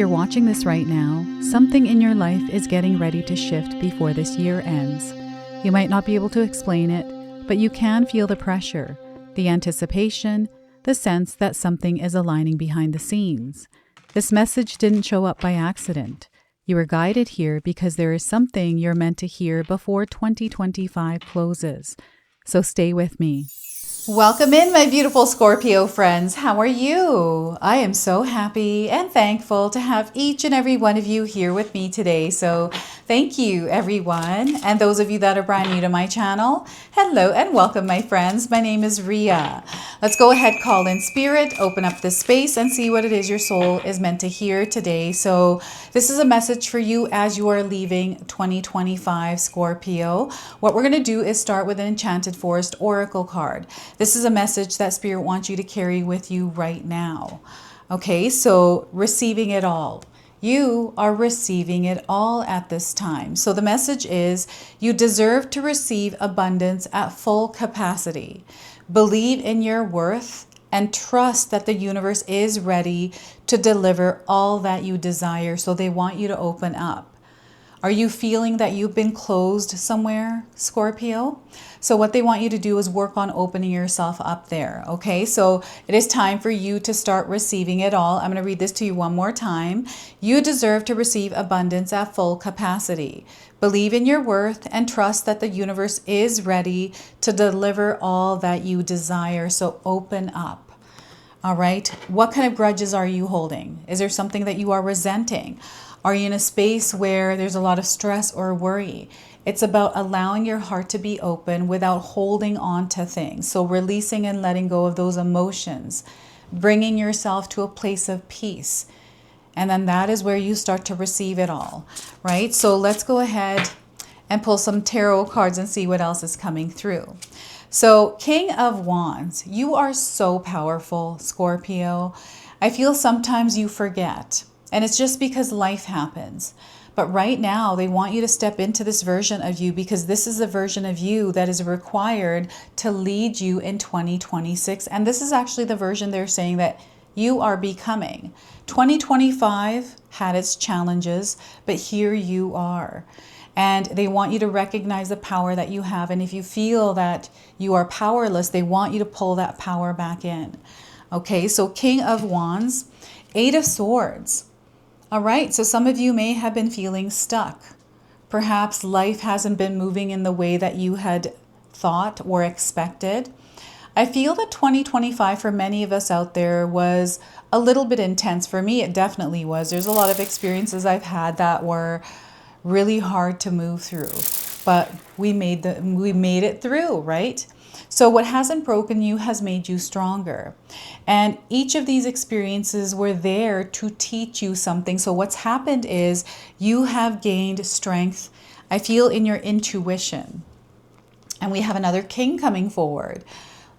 you're watching this right now, something in your life is getting ready to shift before this year ends. You might not be able to explain it, but you can feel the pressure, the anticipation, the sense that something is aligning behind the scenes. This message didn't show up by accident. You were guided here because there is something you're meant to hear before 2025 closes. So stay with me. Welcome in, my beautiful Scorpio friends. How are you? I am so happy and thankful to have each and every one of you here with me today. So thank you, everyone. And those of you that are brand new to my channel, hello and welcome, my friends. My name is Ria. Let's go ahead, call in spirit, open up this space and see what it is your soul is meant to hear today. So this is a message for you as you are leaving 2025, Scorpio. What we're going to do is start with an Enchanted Forest Oracle card. This is a message that Spirit wants you to carry with you right now. Okay, so receiving it all. You are receiving it all at this time. So the message is you deserve to receive abundance at full capacity. Believe in your worth and trust that the universe is ready to deliver all that you desire. So they want you to open up. Are you feeling that you've been closed somewhere, Scorpio? So what they want you to do is work on opening yourself up there, okay? So it is time for you to start receiving it all. I'm going to read this to you one more time. You deserve to receive abundance at full capacity. Believe in your worth and trust that the universe is ready to deliver all that you desire. So open up. All right? What kind of grudges are you holding? Is there something that you are resenting? Are you in a space where there's a lot of stress or worry? It's about allowing your heart to be open without holding on to things. So releasing and letting go of those emotions, bringing yourself to a place of peace. And then that is where you start to receive it all, right? So let's go ahead and pull some tarot cards and see what else is coming through. So King of Wands, you are so powerful, Scorpio. I feel sometimes you forget. And it's just because life happens. But right now, they want you to step into this version of you because this is the version of you that is required to lead you in 2026. And this is actually the version they're saying that you are becoming. 2025 had its challenges, but here you are. And they want you to recognize the power that you have. And if you feel that you are powerless, they want you to pull that power back in. Okay, so King of Wands, Eight of Swords. All right, so some of you may have been feeling stuck. Perhaps life hasn't been moving in the way that you had thought or expected. I feel that 2025 for many of us out there was a little bit intense. For me, it definitely was. There's a lot of experiences I've had that were really hard to move through, but we made it through, right? So what hasn't broken you has made you stronger. And each of these experiences were there to teach you something. So what's happened is you have gained strength, I feel, in your intuition. And we have another king coming forward.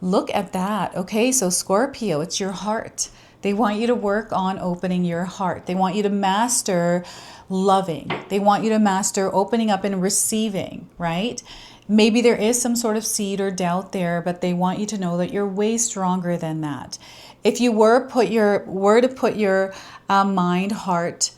Look at that. Okay, so Scorpio, it's your heart. They want you to work on opening your heart. They want you to master loving. They want you to master opening up and receiving, right? Maybe there is some sort of seed or doubt there, but they want you to know that you're way stronger than that. If you were to put your mind, heart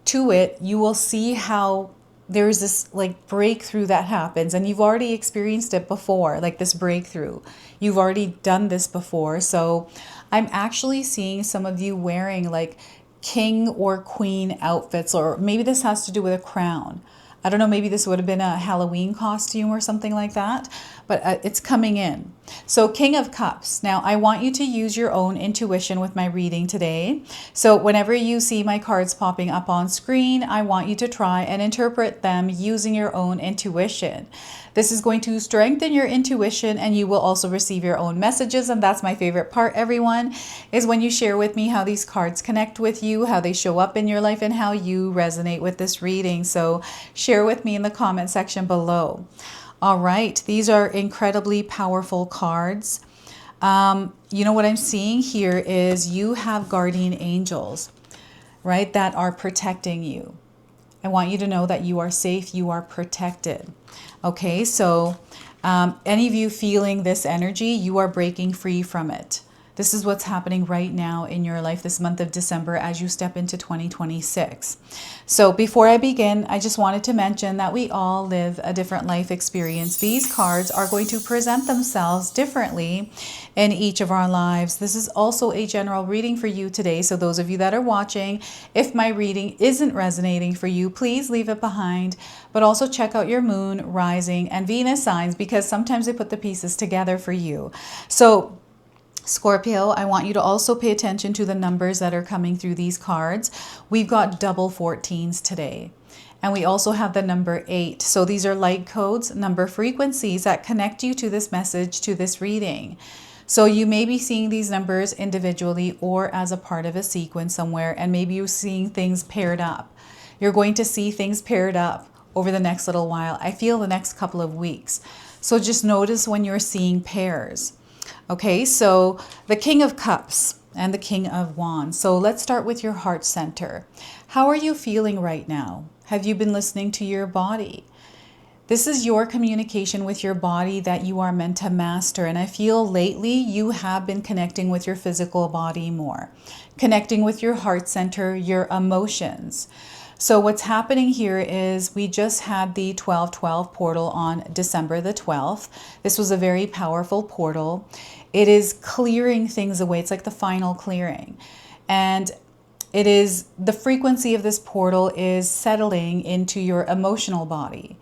to it, you will see how there's this like breakthrough that happens, and you've already experienced it before, like this breakthrough. You've already done this before. So I'm actually seeing some of you wearing like king or queen outfits, or maybe this has to do with a crown. I don't know, maybe this would have been a Halloween costume or something like that, but it's coming in. So King of Cups. Now, I want you to use your own intuition with my reading today. So whenever you see my cards popping up on screen, I want you to try and interpret them using your own intuition. This is going to strengthen your intuition, and you will also receive your own messages. And that's my favorite part, everyone, is when you share with me how these cards connect with you, how they show up in your life, and how you resonate with this reading. So share with me in the comment section below. All right, these are incredibly powerful cards. You know what I'm seeing here is you have guardian angels, right, that are protecting you. I want you to know that you are safe, you are protected. Okay, so any of you feeling this energy, you are breaking free from it. This is what's happening right now in your life this month of December as you step into 2026. So before I begin, I just wanted to mention that we all live a different life experience. These cards are going to present themselves differently in each of our lives. This is also a general reading for you today. So those of you that are watching, if my reading isn't resonating for you, please leave it behind. But also check out your moon, rising, and Venus signs, because sometimes they put the pieces together for you. So Scorpio, I want you to also pay attention to the numbers that are coming through these cards. We've got double 14s today. And we also have the number 8. So these are light codes, number frequencies that connect you to this message, to this reading. So you may be seeing these numbers individually or as a part of a sequence somewhere, and maybe you're seeing things paired up. You're going to see things paired up over the next little while. I feel the next couple of weeks. So just notice when you're seeing pairs. Okay, so the King of Cups and the King of Wands. So let's start with your heart center. How are you feeling right now? Have you been listening to your body? This is your communication with your body that you are meant to master. And I feel lately you have been connecting with your physical body more, connecting with your heart center, your emotions. So what's happening here is we just had the 12/12 portal on December the 12th. This was a very powerful portal. It is clearing things away. It's like the final clearing. And it is the frequency of this portal is settling into your emotional body,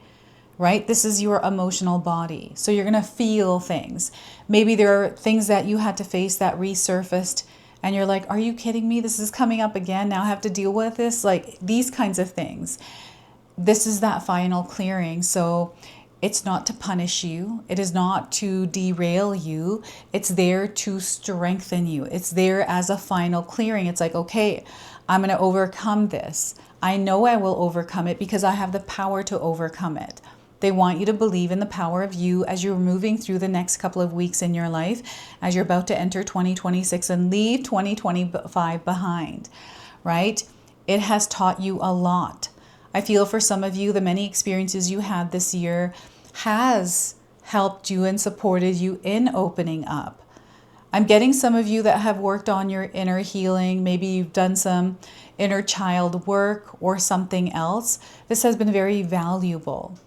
right? This is your emotional body. So you're going to feel things. Maybe there are things that you had to face that resurfaced, and you're like, are you kidding me? This is coming up again. Now I have to deal with this. Like these kinds of things. This is that final clearing. So it's not to punish you. It is not to derail you. It's there to strengthen you. It's there as a final clearing. It's like, okay, I'm going to overcome this. I know I will overcome it because I have the power to overcome it. They want you to believe in the power of you as you're moving through the next couple of weeks in your life, as you're about to enter 2026 and leave 2025 behind, right? It has taught you a lot. I feel for some of you, the many experiences you had this year has helped you and supported you in opening up. I'm getting some of you that have worked on your inner healing. Maybe you've done some inner child work or something else. This has been very valuable.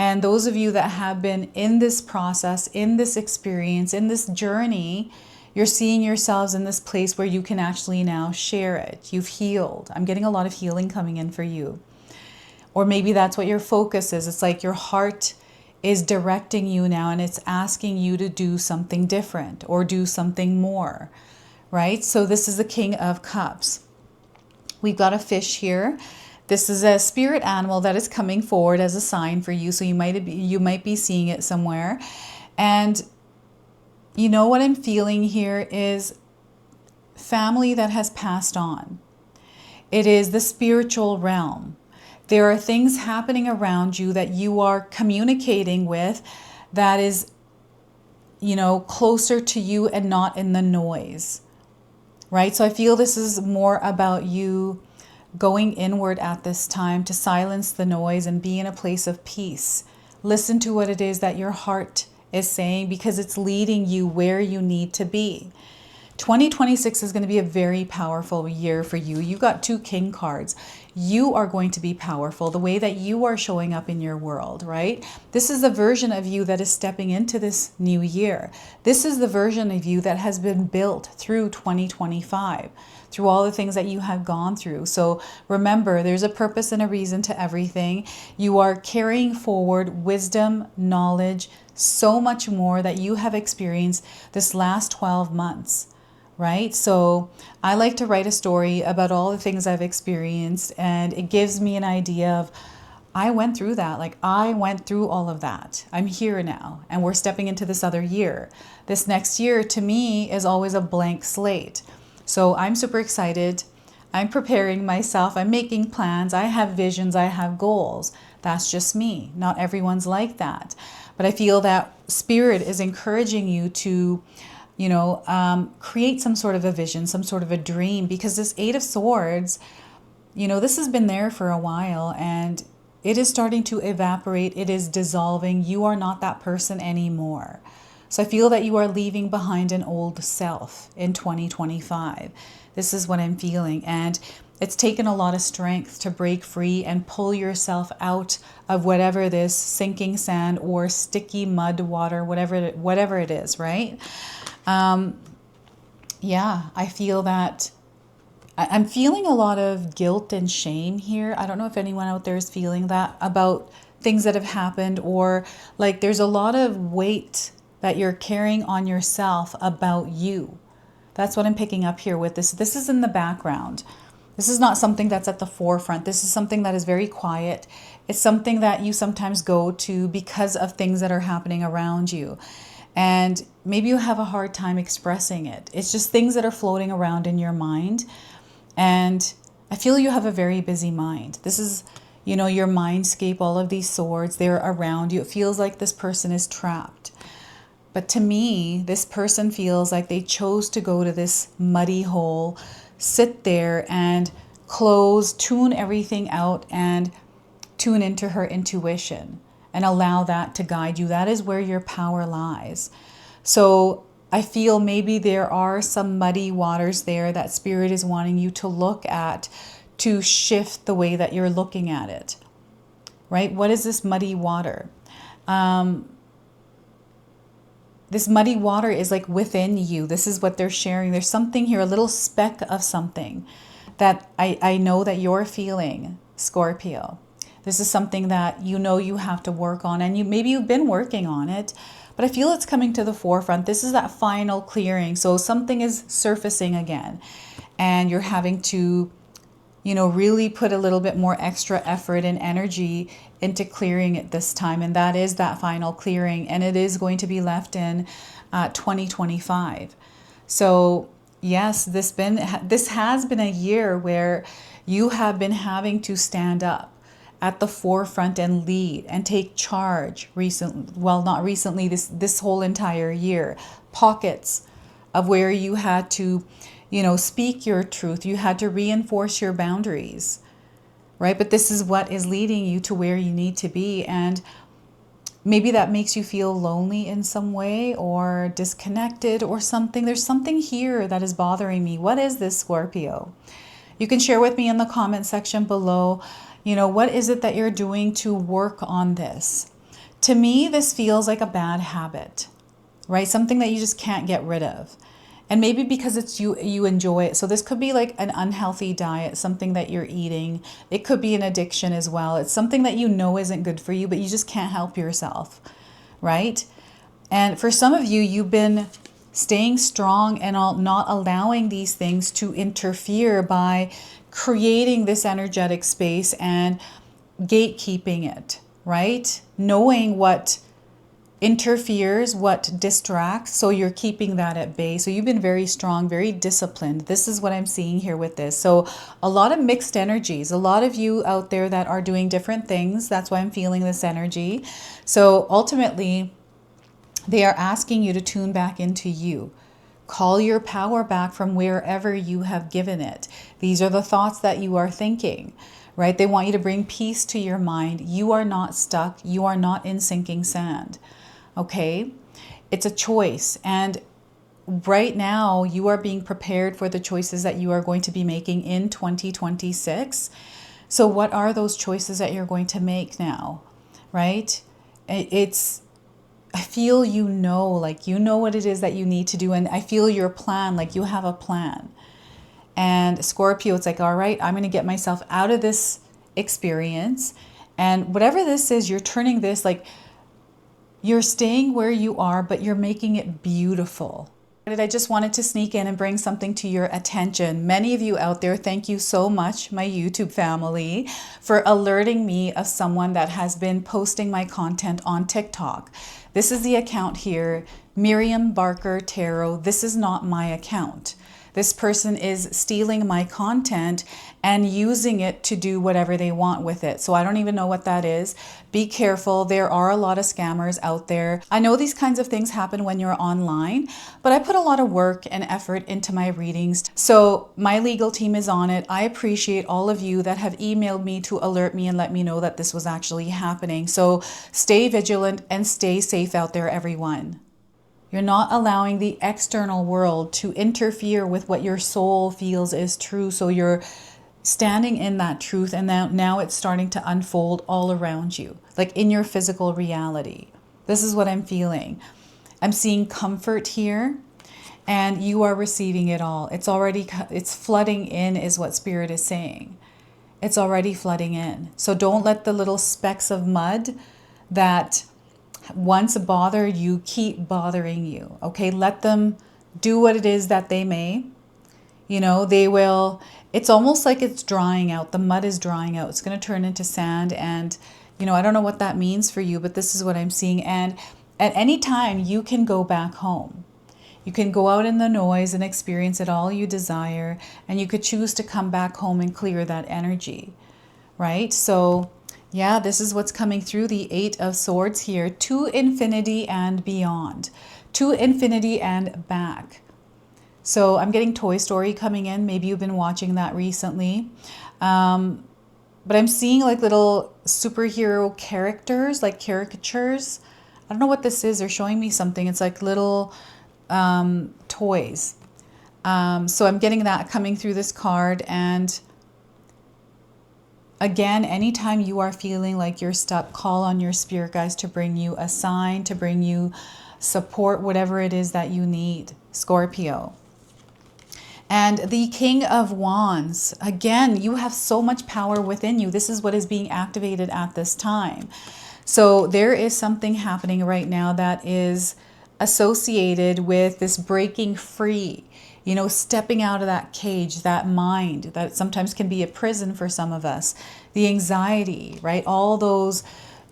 And those of you that have been in this process, in this experience, in this journey, you're seeing yourselves in this place where you can actually now share it. You've healed. I'm getting a lot of healing coming in for you. Or maybe that's what your focus is. It's like your heart is directing you now and it's asking you to do something different or do something more, right? So this is the King of Cups. We've got a fish here. This is a spirit animal that is coming forward as a sign for you. So you might be seeing it somewhere. And you know what I'm feeling here is family that has passed on. It is the spiritual realm. There are things happening around you that you are communicating with that is, you know, closer to you and not in the noise, right? So I feel this is more about you going inward at this time to silence the noise and be in a place of peace. Listen to what it is that your heart is saying because it's leading you where you need to be. 2026 is going to be a very powerful year for you. You got 2 king cards. You are going to be powerful the way that you are showing up in your world, right? This is the version of you that is stepping into this new year. This is the version of you that has been built through 2025, through all the things that you have gone through. So remember, there's a purpose and a reason to everything. You are carrying forward wisdom, knowledge, so much more that you have experienced this last 12 months. Right? So I like to write a story about all the things I've experienced, and it gives me an idea of, I went through that. Like I went through all of that. I'm here now, and we're stepping into this other year. This next year to me is always a blank slate. So I'm super excited. I'm preparing myself. I'm making plans. I have visions. I have goals. That's just me. Not everyone's like that. But I feel that Spirit is encouraging you to create some sort of a vision, some sort of a dream, because this 8 of Swords, this has been there for a while and it is starting to evaporate. It is dissolving. You are not that person anymore, So I feel that you are leaving behind an old self in 2025. This is what I'm feeling. And it's taken a lot of strength to break free and pull yourself out of whatever this sinking sand or sticky mud water, whatever it is, right? Yeah, I feel that I'm feeling a lot of guilt and shame here. I don't know if anyone out there is feeling that about things that have happened, or like there's a lot of weight that you're carrying on yourself about you. That's what I'm picking up here with this. This is in the background. This is not something that's at the forefront. This is something that is very quiet. It's something that you sometimes go to because of things that are happening around you. And maybe you have a hard time expressing it. It's just things that are floating around in your mind. And I feel you have a very busy mind. This is, you know, your mindscape, all of these swords, they're around you. It feels like this person is trapped. But to me, this person feels like they chose to go to this muddy hole, sit there and tune everything out and tune into her intuition and allow that to guide you. That is where your power lies. So I feel maybe there are some muddy waters there that Spirit is wanting you to look at to shift the way that you're looking at it, right? What is this muddy water? This muddy water is like within you. This is what they're sharing. There's something here, a little speck of something that I know that you're feeling, Scorpio. This is something that you know you have to work on, and maybe you've been working on it, but I feel it's coming to the forefront. This is that final clearing. So something is surfacing again, and you're having to, you know, really put a little bit more extra effort and energy into clearing it this time. And that is that final clearing. And it is going to be left in 2025. So yes, this has been a year where you have been having to stand up at the forefront and lead and take charge not recently, this whole entire year. Pockets of where you had to, you know, speak your truth. You had to reinforce your boundaries, right? But this is what is leading you to where you need to be. And maybe that makes you feel lonely in some way or disconnected or something. There's something here that is bothering me. What is this, Scorpio? You can share with me in the comment section below. You know, what is it that you're doing to work on this? To me, this feels like a bad habit, right? Something that you just can't get rid of. And maybe because it's you enjoy it. So this could be like an unhealthy diet, something that you're eating. It could be an addiction as well. It's something that you know isn't good for you, but you just can't help yourself, right? And for some of you, you've been staying strong and not allowing these things to interfere by creating this energetic space and gatekeeping it, right? Knowing what interferes, what distracts, so you're keeping that at bay. So you've been very strong, very disciplined. This is what I'm seeing here with this. So a lot of mixed energies, a lot of you out there that are doing different things. That's why I'm feeling this energy. So ultimately, they are asking you to tune back into you. Call your power back from wherever you have given it. These are the thoughts that you are thinking, right? They want you to bring peace to your mind. You are not stuck. You are not in sinking sand. Okay? It's a choice. And right now, you are being prepared for the choices that you are going to be making in 2026. So what are those choices that you're going to make now, right? I feel like you know what it is that you need to do. And I feel your plan, like you have a plan. And Scorpio, it's like, all right, I'm going to get myself out of this experience. And whatever this is, you're turning this, like you're staying where you are, but you're making it beautiful. I just wanted to sneak in and bring something to your attention. Many of you out there, thank you so much, my YouTube family, for alerting me of someone that has been posting my content on TikTok. This is the account here, Miriam Barker Tarot. This is not my account. This person is stealing my content and using it to do whatever they want with it. So I don't even know what that is. Be careful. There are a lot of scammers out there. I know these kinds of things happen when you're online, but I put a lot of work and effort into my readings. So my legal team is on it. I appreciate all of you that have emailed me to alert me and let me know that this was actually happening. So stay vigilant and stay safe out there, everyone. You're not allowing the external world to interfere with what your soul feels is true. So you're standing in that truth, and now it's starting to unfold all around you, like in your physical reality. This is what I'm feeling. I'm seeing comfort here, and you are receiving it all. It's flooding in is what Spirit is saying. It's already flooding in. So don't let the little specks of mud that once bothered you keep bothering you. Okay, let them do what it is that they may. You know, they will, it's almost like it's drying out. The mud is drying out. It's going to turn into sand. And, you know, I don't know what that means for you, but this is what I'm seeing. And at any time, you can go back home. You can go out in the noise and experience it all you desire. And you could choose to come back home and clear that energy, right? So, yeah, this is what's coming through the 8 of Swords here. To infinity and beyond. To infinity and back. So I'm getting Toy Story coming in. Maybe you've been watching that recently. But I'm seeing like little superhero characters, like caricatures. I don't know what this is. They're showing me something. It's like little toys. So I'm getting that coming through this card. And again, anytime you are feeling like you're stuck, call on your spirit guides to bring you a sign, to bring you support, whatever it is that you need, Scorpio. And the King of Wands, again, you have so much power within you. This is what is being activated at this time. So there is something happening right now that is associated with this breaking free, you know, stepping out of that cage, that mind that sometimes can be a prison for some of us, the anxiety, right? All those,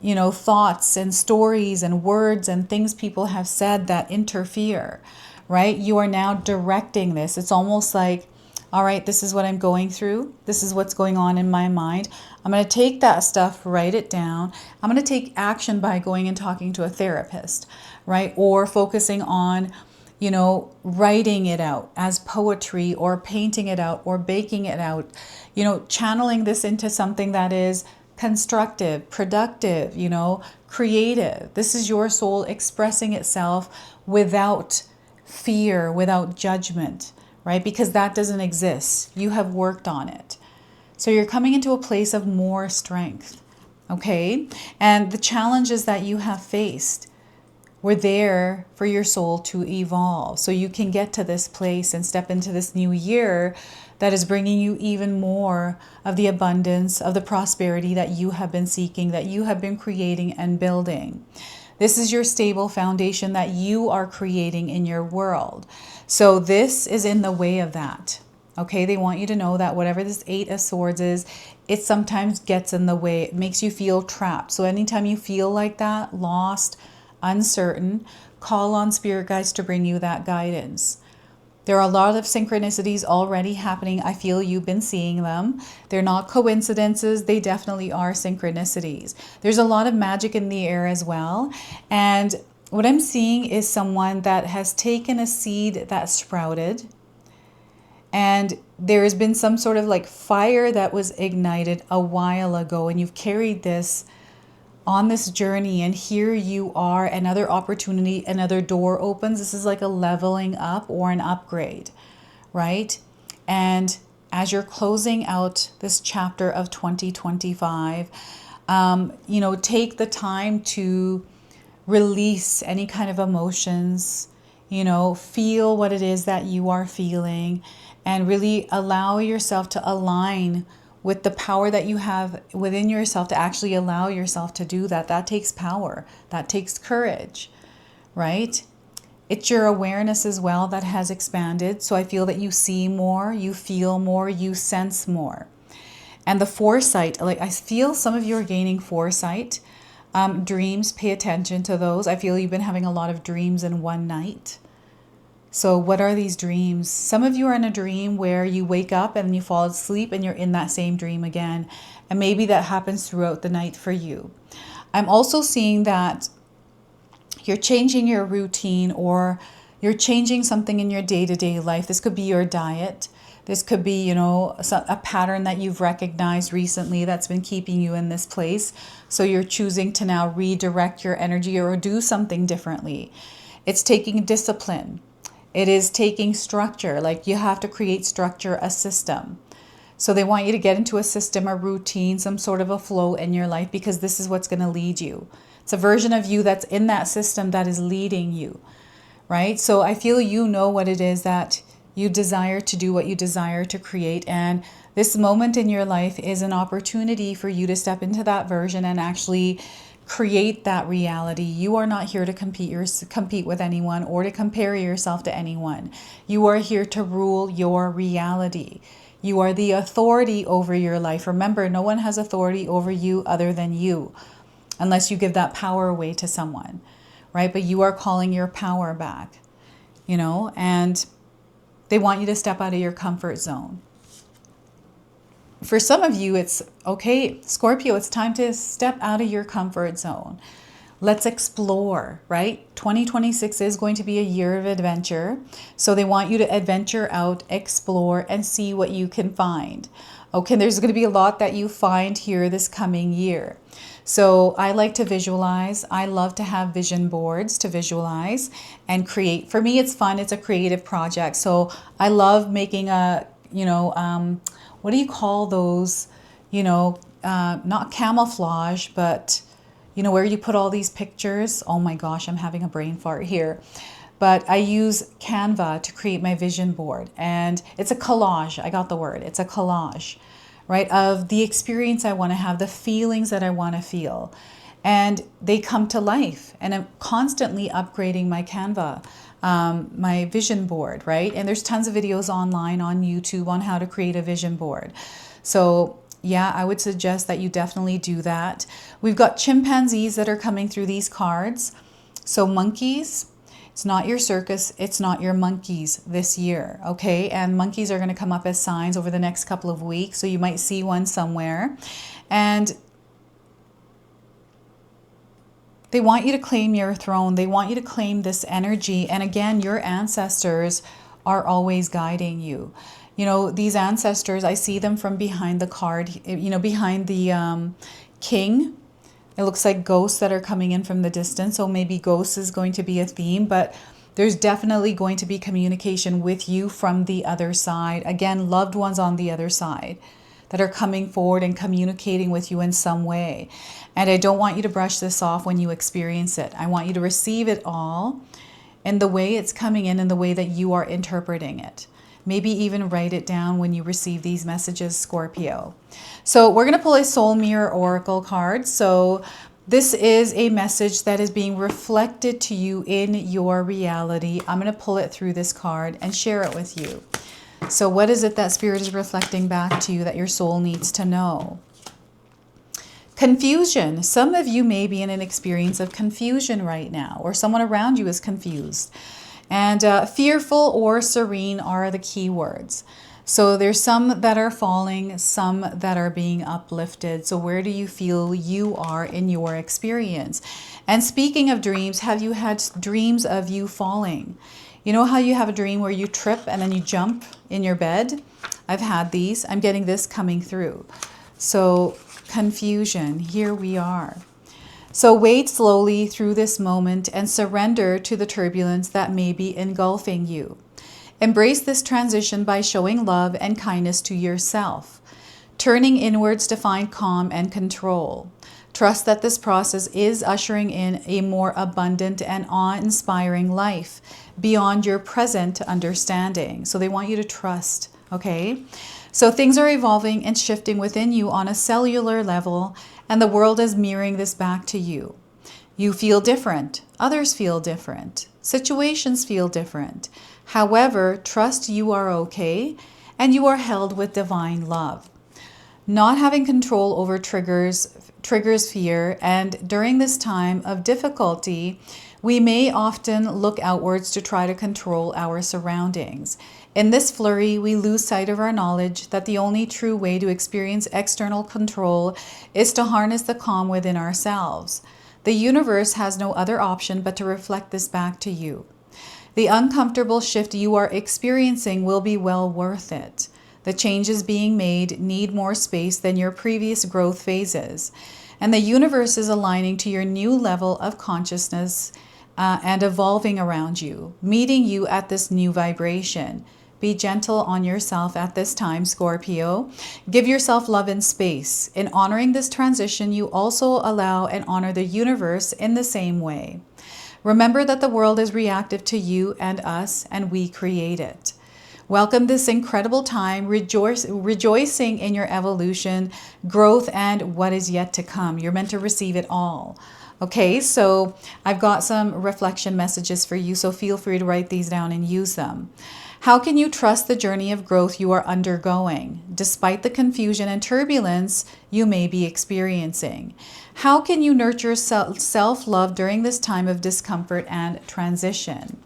you know, thoughts and stories and words and things people have said that interfere. Right? You are now directing this. It's almost like, all right, this is what I'm going through. This is what's going on in my mind. I'm going to take that stuff, write it down. I'm going to take action by going and talking to a therapist, right? Or focusing on, you know, writing it out as poetry, or painting it out, or baking it out, you know, channeling this into something that is constructive, productive, you know, creative. This is your soul expressing itself without fear, without judgment, right? Because that doesn't exist. You have worked on it. So you're coming into a place of more strength, okay? And the challenges that you have faced were there for your soul to evolve. So you can get to this place and step into this new year that is bringing you even more of the abundance, of the prosperity that you have been seeking, that you have been creating and building. This is your stable foundation that you are creating in your world. So this is in the way of that. Okay, they want you to know that whatever this 8 of Swords is, it sometimes gets in the way. It makes you feel trapped. So anytime you feel like that, lost, uncertain, call on spirit guides to bring you that guidance. There are a lot of synchronicities already happening. I feel you've been seeing them. They're not coincidences. They definitely are synchronicities. There's a lot of magic in the air as well. And what I'm seeing is someone that has taken a seed that sprouted, and there has been some sort of like fire that was ignited a while ago, and you've carried this on this journey, and here you are, another opportunity, another door opens. This is like a leveling up or an upgrade, right? And as you're closing out this chapter of 2025, you know, take the time to release any kind of emotions, you know, feel what it is that you are feeling, and really allow yourself to align with the power that you have within yourself to actually allow yourself to do that. That takes power. That takes courage, right? It's your awareness as well that has expanded. So I feel that you see more, you feel more, you sense more. And the foresight, like I feel some of you are gaining foresight. Dreams, pay attention to those. I feel you've been having a lot of dreams in one night. So what are these dreams? Some of you are in a dream where you wake up and you fall asleep and you're in that same dream again. And maybe that happens throughout the night for you. I'm also seeing that you're changing your routine, or you're changing something in your day-to-day life. This could be your diet. This could be, you know, a pattern that you've recognized recently that's been keeping you in this place. So you're choosing to now redirect your energy or do something differently. It's taking discipline. It is taking structure. Like you have to create structure, a system. So they want you to get into a system, a routine, some sort of a flow in your life, because this is what's going to lead you. It's a version of you that's in that system that is leading you, right? So I feel you know what it is that you desire to do, what you desire to create. And this moment in your life is an opportunity for you to step into that version and actually create that reality. You are not here to compete with anyone or to compare yourself to anyone. You are here to rule your reality. You are the authority over your life. Remember, no one has authority over you other than you, unless you give that power away to someone, right? But you are calling your power back, you know, and they want you to step out of your comfort zone. For some of you, it's okay, Scorpio, it's time to step out of your comfort zone. Let's explore, right? 2026 is going to be a year of adventure. So they want you to adventure out, explore, and see what you can find. Okay, there's going to be a lot that you find here this coming year. So I like to visualize. I love to have vision boards to visualize and create. For me, it's fun. It's a creative project. So I love making a, what do you call those, not camouflage, but where you put all these pictures. Oh my gosh, I'm having a brain fart here. But I use Canva to create my vision board. And it's a collage. I got the word. It's a collage, right? Of the experience I want to have, the feelings that I want to feel. And they come to life. And I'm constantly upgrading my Canva, my vision board, right? And there's tons of videos online on YouTube on how to create a vision board. So yeah, I would suggest that you definitely do that. We've got chimpanzees that are coming through these cards. So monkeys, it's not your circus, it's not your monkeys this year, okay? And monkeys are going to come up as signs over the next couple of weeks. So you might see one somewhere. And they want you to claim your throne. They want you to claim this energy. And again, your ancestors are always guiding you. These ancestors, I see them from behind the card, behind the king. It looks like ghosts that are coming in from the distance. So maybe ghosts is going to be a theme, but there's definitely going to be communication with you from the other side. Again, loved ones on the other side that are coming forward and communicating with you in some way. And I don't want you to brush this off when you experience it. I want you to receive it all in the way it's coming in the way that you are interpreting it. Maybe even write it down when you receive these messages, Scorpio. So we're going to pull a Soul Mirror Oracle card. So this is a message that is being reflected to you in your reality. I'm going to pull it through this card and share it with you. So what is it that Spirit is reflecting back to you that your soul needs to know? Confusion. Some of you may be in an experience of confusion right now, or someone around you is confused. And fearful or serene are the key words. So there's some that are falling, some that are being uplifted. So where do you feel you are in your experience? And speaking of dreams, have you had dreams of you falling? You know how you have a dream where you trip and then you jump in your bed? I've had these. I'm getting this coming through. So confusion, here we are. So wade slowly through this moment and surrender to the turbulence that may be engulfing you. Embrace this transition by showing love and kindness to yourself, turning inwards to find calm and control. Trust that this process is ushering in a more abundant and awe-inspiring life beyond your present understanding. So they want you to trust, okay? So things are evolving and shifting within you on a cellular level, and the world is mirroring this back to you. You feel different. Others feel different. Situations feel different. However, trust you are okay, and you are held with divine love. Not having control over triggers fear, and during this time of difficulty, we may often look outwards to try to control our surroundings. In this flurry, we lose sight of our knowledge that the only true way to experience external control is to harness the calm within ourselves. The universe has no other option but to reflect this back to you. The uncomfortable shift you are experiencing will be well worth it. The changes being made need more space than your previous growth phases, and the universe is aligning to your new level of consciousness and evolving around you, meeting you at this new vibration. Be gentle on yourself at this time, Scorpio. Give yourself love and space. In honoring this transition, you also allow and honor the universe in the same way. Remember that the world is reactive to you and us, and we create it. Welcome this incredible time, rejoicing in your evolution, growth, and what is yet to come. You're meant to receive it all. Okay, so I've got some reflection messages for you, so feel free to write these down and use them. How can you trust the journey of growth you are undergoing, despite the confusion and turbulence you may be experiencing? How can you nurture self-love during this time of discomfort and transition?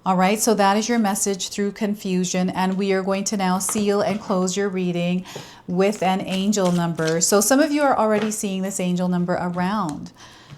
All right, so that is your message through confusion, and we are going to now seal and close your reading with an angel number. So some of you are already seeing this angel number around.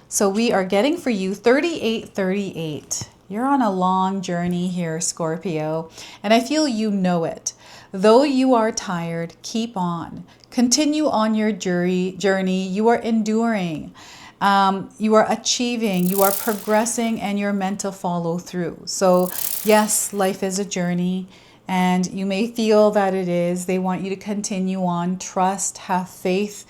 So we are getting for you 3838. You're on a long journey here, Scorpio, and I feel you know it. Though you are tired, keep on. Continue on your journey. You are enduring. You are achieving. You are progressing, and you're meant to follow through. So yes, life is a journey, and you may feel that it is. They want you to continue on. Trust, have faith.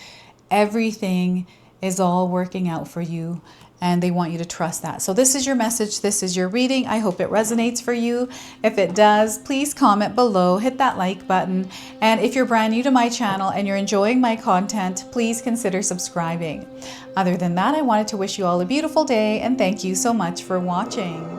Everything is all working out for you, and they want you to trust that. So this is your message. This is your reading. I hope it resonates for you. If it does, please comment below, hit that like button. And if you're brand new to my channel and you're enjoying my content, please consider subscribing. Other than that, I wanted to wish you all a beautiful day, and thank you so much for watching.